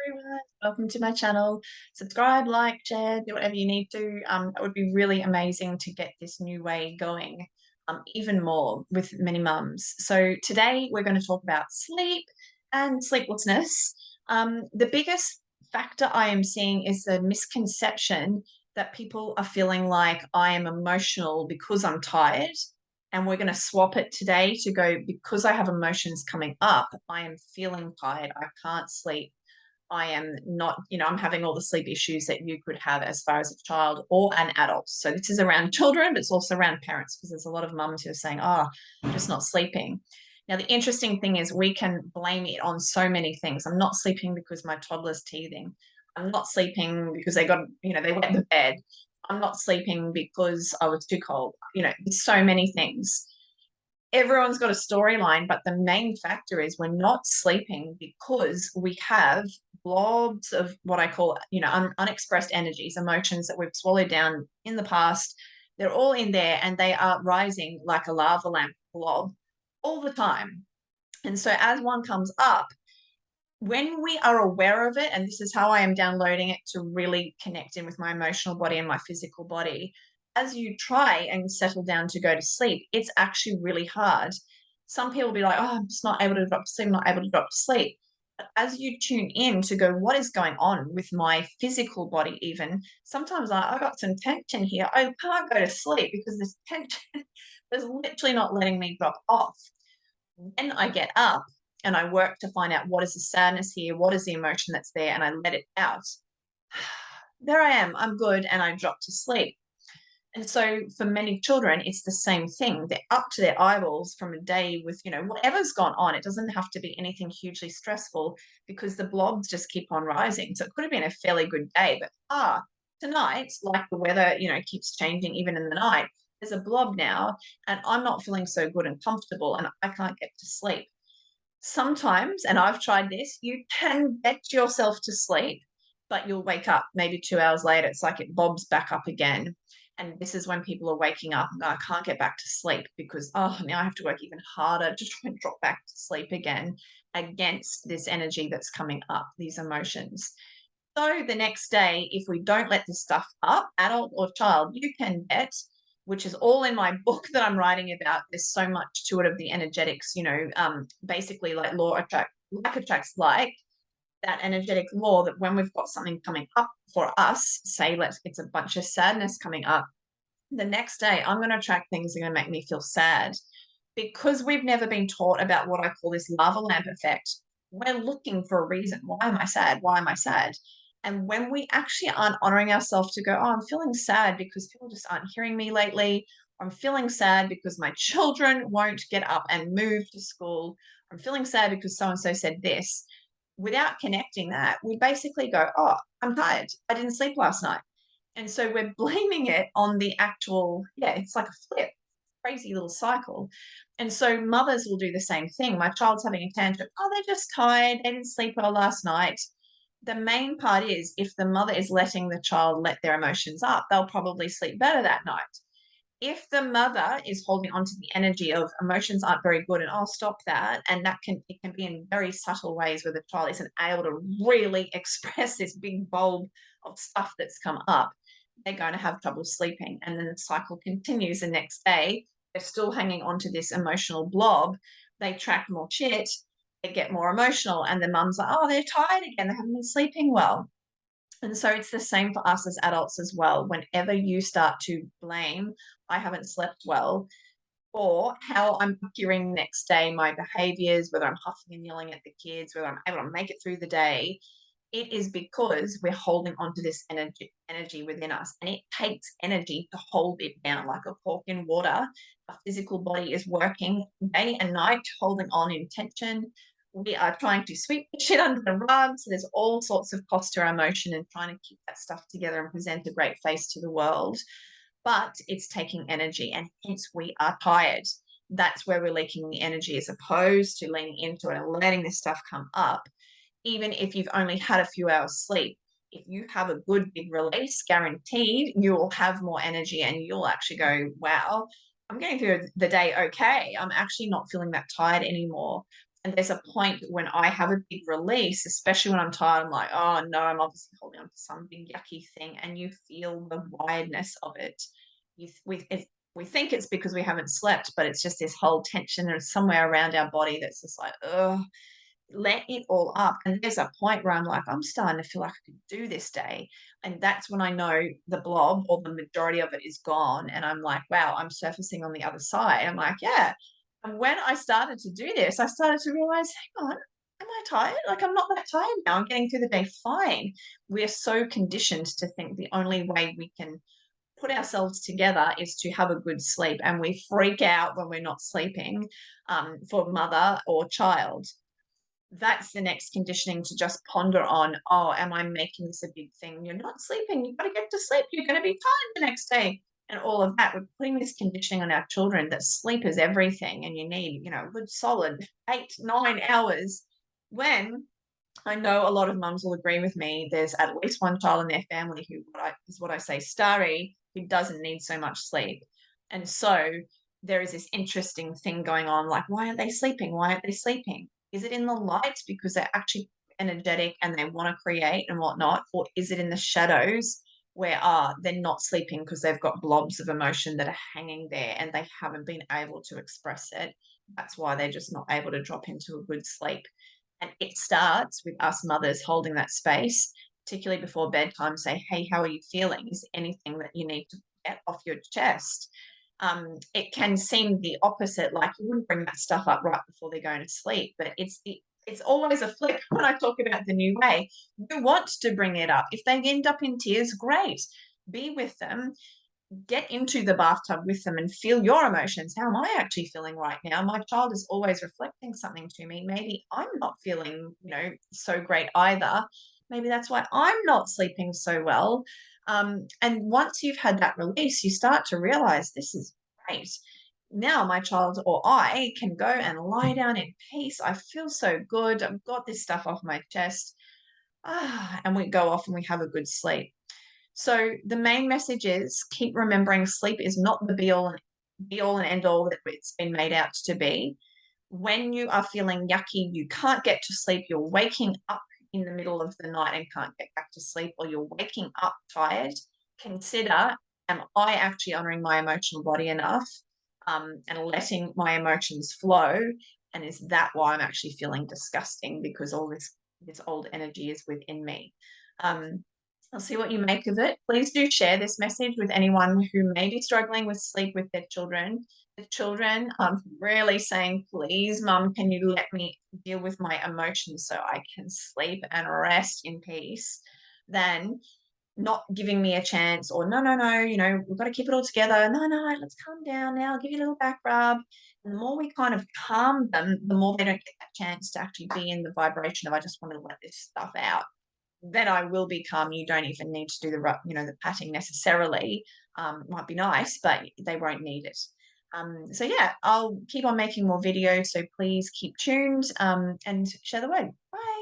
everyone. Welcome to my channel. Subscribe, like, share, do whatever you need to. That would be really amazing to get this new way going even more with many mums. So today we're going to talk about sleep and sleeplessness. The biggest factor I am seeing is the misconception that people are feeling like I am emotional because I'm tired. And we're going to swap it today to go because I have emotions coming up. I am feeling tired. I can't sleep. I am not, I'm having all the sleep issues that you could have as far as a child or an adult. So this is around children, but it's also around parents because there's a lot of mums who are saying, oh, I'm just not sleeping. Now, the interesting thing is we can blame it on so many things. I'm not sleeping because my toddler's teething. I'm not sleeping because they wet the bed. I'm not sleeping because I was too cold. There's so many things. Everyone's got a storyline, but the main factor is we're not sleeping because we have blobs of what I call, unexpressed energies, emotions that we've swallowed down in the past. They're all in there and they are rising like a lava lamp blob all the time. And so as one comes up, when we are aware of it, and this is how I am downloading it to really connect in with my emotional body and my physical body, as you try and settle down to go to sleep, it's actually really hard. Some people will be like, oh, I'm just not able to drop to sleep, not able to drop to sleep. But as you tune in to go, what is going on with my physical body, even sometimes I got some tension here. I can't go to sleep because this tension is literally not letting me drop off. Then I get up and I work to find out what is the sadness here, what is the emotion that's there, and I let it out. There I am, I'm good, and I drop to sleep. And so for many children, it's the same thing. They're up to their eyeballs from a day with, whatever's gone on. It doesn't have to be anything hugely stressful because the blobs just keep on rising. So it could have been a fairly good day, but tonight, like the weather, keeps changing even in the night, there's a blob now, and I'm not feeling so good and comfortable, and I can't get to sleep. Sometimes, and I've tried this, you can get yourself to sleep, but you'll wake up maybe 2 hours later. It's like it bobs back up again. And this is when people are waking up and go, I can't get back to sleep because, oh, now I have to work even harder to try and drop back to sleep again against this energy that's coming up, these emotions. So the next day, if we don't let this stuff up, adult or child, you can bet, which is all in my book that I'm writing about. There's so much to it of the energetics, basically like like attracts like, that energetic law that when we've got something coming up for us, say it's a bunch of sadness coming up, the next day I'm going to attract things that are going to make me feel sad. Because we've never been taught about what I call this lava lamp effect, we're looking for a reason. Why am I sad? Why am I sad? And when we actually aren't honoring ourselves to go, oh, I'm feeling sad because people just aren't hearing me lately. I'm feeling sad because my children won't get up and move to school. I'm feeling sad because so and so said this. Without connecting that, we basically go, oh, I'm tired. I didn't sleep last night. And so we're blaming it on the actual, yeah, it's like a flip, crazy little cycle. And so mothers will do the same thing. My child's having a tantrum. Oh, they're just tired. They didn't sleep well last night. The main part is if the mother is letting the child let their emotions up, they'll probably sleep better that night. If the mother is holding on to the energy of emotions aren't very good and I'll stop that, and it can be in very subtle ways where the child isn't able to really express this big bulb of stuff that's come up, they're going to have trouble sleeping. And then the cycle continues the next day. They're still hanging on to this emotional blob. They track more shit, they get more emotional, and the mum's like, oh, they're tired again, they haven't been sleeping well. And so it's the same for us as adults as well. Whenever you start to blame, I haven't slept well, or how I'm appearing the next day, my behaviors, whether I'm huffing and yelling at the kids, whether I'm able to make it through the day, it is because we're holding on to this energy within us. And it takes energy to hold it down like a cork in water. Our physical body is working day and night, holding on in tension. We are trying to sweep the shit under the rug. So there's all sorts of cost to our emotion and trying to keep that stuff together and present a great face to the world. But it's taking energy, and hence we are tired. That's where we're leaking the energy as opposed to leaning into it and letting this stuff come up. Even if you've only had a few hours sleep, if you have a good big release, guaranteed you'll have more energy and you'll actually go, wow, I'm getting through the day okay. I'm actually not feeling that tired anymore. And there's a point when I have a big release, especially when I'm tired, I'm like, oh no, I'm obviously holding on to some big yucky thing, and you feel the wiredness of it. We think it's because we haven't slept, but it's just this whole tension or somewhere around our body that's just like, oh, let it all up. And there's a point where I'm like, I'm starting to feel like I could do this day. And that's when I know the blob or the majority of it is gone. And I'm like, wow, I'm surfacing on the other side. I'm like, yeah. And when I started to do this, I started to realize, hang on, am I tired? Like, I'm not that tired now. I'm getting through the day fine. We're so conditioned to think the only way we can put ourselves together is to have a good sleep. And we freak out when we're not sleeping, for mother or child. That's the next conditioning to just ponder on, oh, am I making this a big thing? You're not sleeping. You've got to get to sleep. You're going to be tired the next day. And all of that, we're putting this conditioning on our children that sleep is everything and you need, a good solid 8, 9 hours. When I know a lot of mums will agree with me, there's at least one child in their family who is what I say, starry, who doesn't need so much sleep. And so there is this interesting thing going on, like, why aren't they sleeping? Why aren't they sleeping? Is it in the light because they're actually energetic and they want to create and whatnot? Or is it in the shadows where they're not sleeping because they've got blobs of emotion that are hanging there and they haven't been able to express it? That's why they're just not able to drop into a good sleep. And it starts with us mothers holding that space, particularly before bedtime, say, hey, how are you feeling? Is there anything that you need to get off your chest? It can seem the opposite, like you wouldn't bring that stuff up right before they're going to sleep, but it's always a flip when I talk about the new way. You want to bring it up. If they end up in tears, great. Be with them, get into the bathtub with them and feel your emotions. How am I actually feeling right now? My child is always reflecting something to me. Maybe I'm not feeling, so great either. Maybe that's why I'm not sleeping so well. And once you've had that release, you start to realize this is great. Now my child or I can go and lie down in peace. I feel so good. I've got this stuff off my chest. And we go off and we have a good sleep. So the main message is keep remembering sleep is not the be all and end all that it's been made out to be. When you are feeling yucky, you can't get to sleep, you're waking up in the middle of the night and can't get back to sleep, or you're waking up tired, consider, am I actually honoring my emotional body enough, and letting my emotions flow? And is that why I'm actually feeling disgusting? Because all this old energy is within me. I'll see what you make of it. Please do share this message with anyone who may be struggling with sleep with their children. The children really saying, please, mum, can you let me deal with my emotions so I can sleep and rest in peace? Then not giving me a chance, or no, no, no, we've got to keep it all together. No, no, let's calm down now. I'll give you a little back rub. And the more we kind of calm them, the more they don't get that chance to actually be in the vibration of, I just want to let this stuff out. Then I will be calm. You don't even need to do the patting necessarily. Might be nice, but they won't need it. So yeah, I'll keep on making more videos. So please keep tuned, and share the word. Bye.